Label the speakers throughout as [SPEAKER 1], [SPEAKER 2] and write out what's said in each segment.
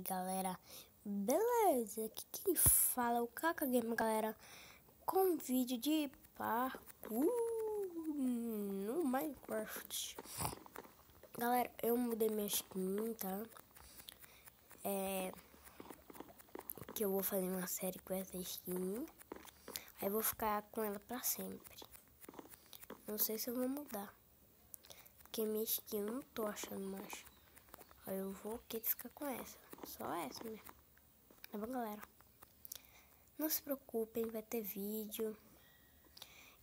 [SPEAKER 1] galera, beleza? Aqui quem fala é o Kaka Game, galera, com um vídeo de parkour no Minecraft. Galera, eu mudei minha skin, tá? Que eu vou fazer uma série com essa skin. Aí vou ficar com ela pra sempre. Não sei se eu vou mudar, porque minha skin eu não tô achando mais. Aí eu vou querer ficar com essa. Só essa mesmo. Tá bom, galera? Não se preocupem, vai ter vídeo.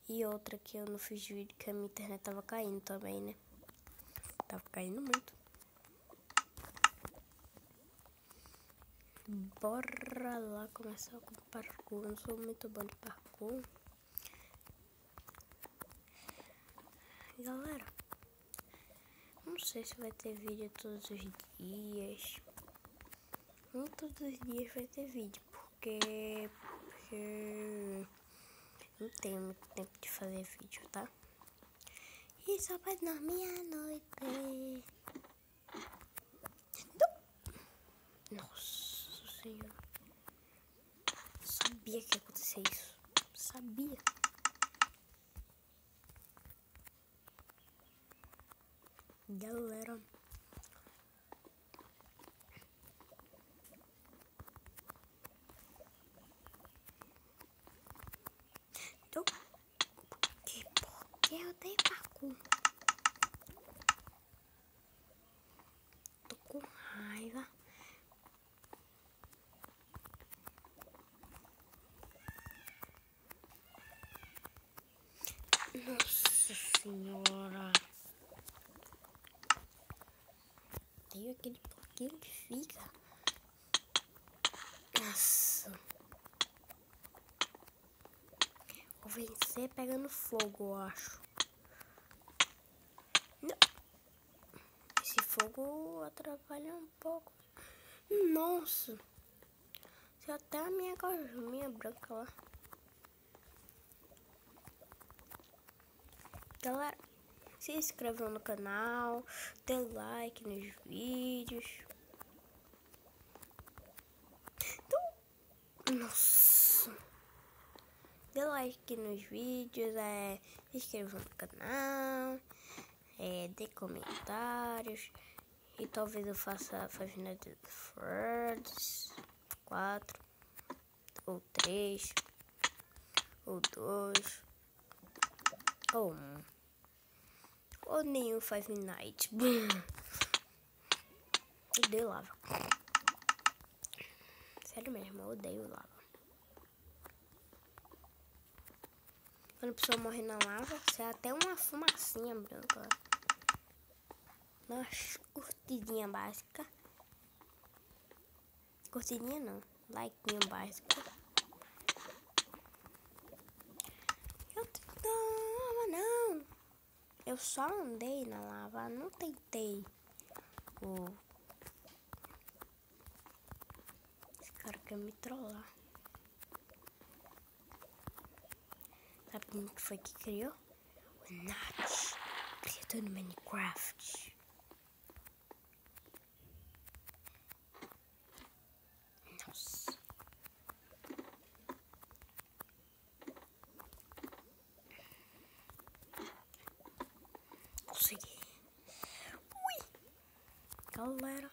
[SPEAKER 1] E outra que eu não fiz vídeo, que a minha internet tava caindo também, né? Tava caindo muito. Bora lá começar com parkour. Eu não sou muito bom de parkour. Galera, não sei se vai ter vídeo todos os dias. Nem todos os dias vai ter vídeo, porque não tenho muito tempo de fazer vídeo, tá? E só faz na meia-noite. Nossa Senhora. Sabia que ia acontecer isso. Sabia. Galera. Porque eu dei parkour. Tô com raiva. Nossa Senhora. Tem aquele pouquinho que fica. Nossa. Vou vencer pegando fogo, eu acho. Não. Esse fogo atrapalha um pouco. Nossa. Se até a minha branca lá. Galera, se inscrevam no canal, dê like nos vídeos. Nossa. Dê like nos vídeos, se inscrevam no canal, dê comentários. E talvez eu faça Five Nights at Freddy's 4, ou 3, ou 2, ou 1. Ou nenhum Five Nights. Odeio lava. Sério mesmo, eu odeio lava. Quando a pessoa morre na lava, sai até uma fumacinha branca. Uma curtidinha básica. Curtidinha não, likezinho básico. Não. Eu só andei na lava, não tentei. Esse cara quer me trollar. Sabe quem que foi que criou? O Nath, criador do Minecraft. Nossa. Consegui. Ui. Galera.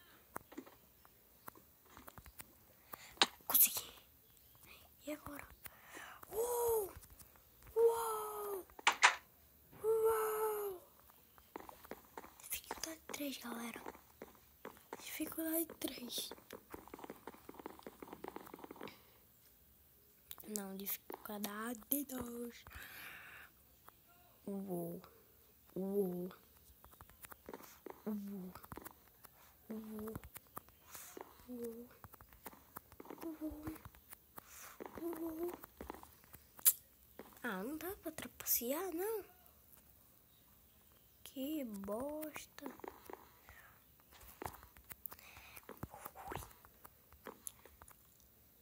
[SPEAKER 1] Consegui. E agora? Uou. Dificuldade 3, galera. Dificuldade 3. Não, dificuldade 2. Uou. Ah, não dá pra trapacear, não. Que bosta.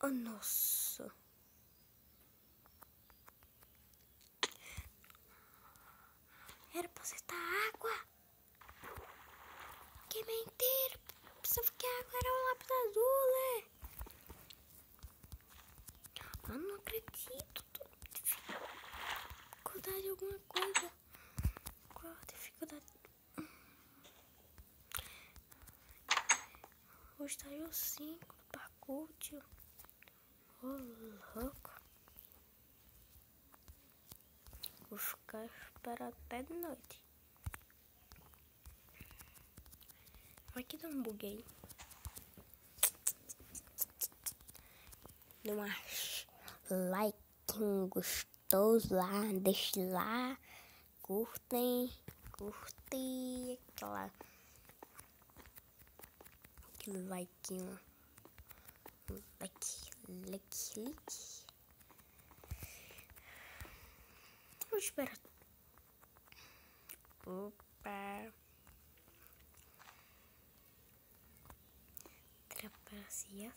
[SPEAKER 1] Oh, nossa. Era pra acertar água. Que mentira. pensava que agora era o lápis azul, né? Eu não acredito. Tô dificuldade de alguma coisa. Qual a dificuldade? O estágio 5 do parkour, tio. Ô, louco. Vou ficar esperando até de noite. Vai que dá um buguei. Dê um like gostoso lá, deixe lá. Curtem aquele likeinho. Like. Vou esperar. Opa. Trapaceação.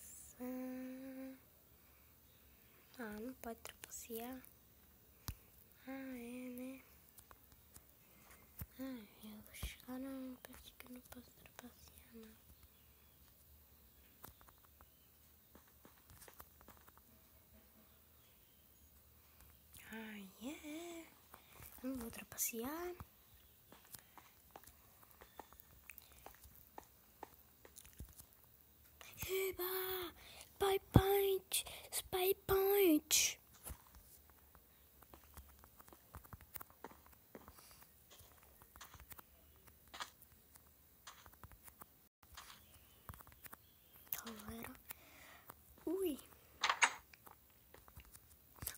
[SPEAKER 1] Ah, não pode trapacear. Ah, é, né? Ah, não, parece que eu não posso trapacear, não. Ah, é. Eu não vou trapacear. Eba! Spy point! Galera. Ui!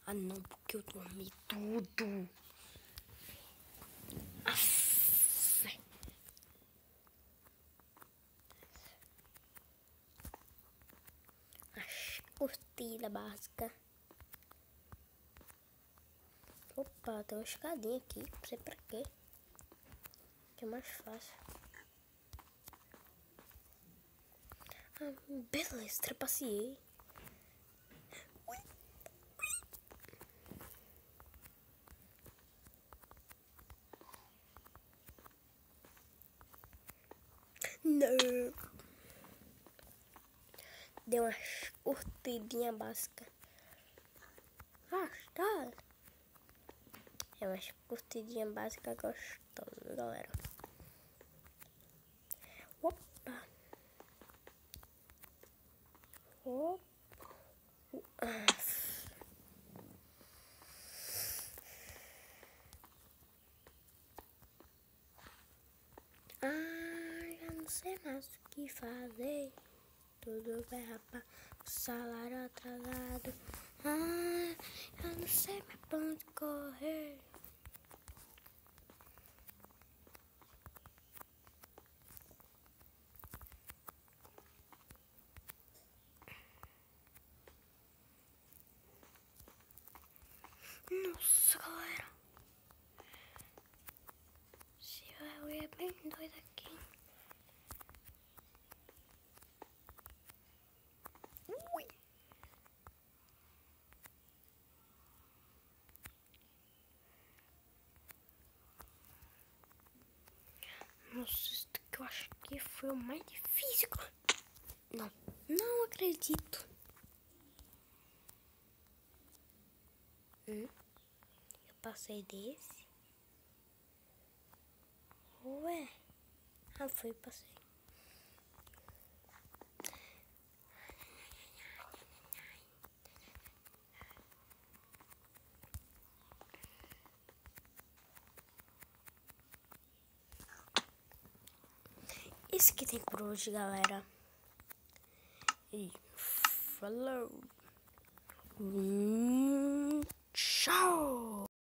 [SPEAKER 1] Ah, não, porque eu dormi tudo. Curtida básica. Opa, tem uma escadinha aqui. Não sei pra quê. Que é mais fácil. Ah, beleza, trapaceei. Ui. Não. Deu uma curtidinha básica. Ah, tá. É uma curtidinha básica gostosa, galera. Opa. Já não sei mais o que fazer. Tudo vai rapar, o salário atrasado. Já não sei mais pra onde correr. Nossa, galera. Eu ia bem doida aqui. Ui. Nossa, isso que eu acho que foi o mais difícil. Não acredito. Eu passei desse. Ué. Passei. Isso que tem por hoje, galera. E falou. Tchau.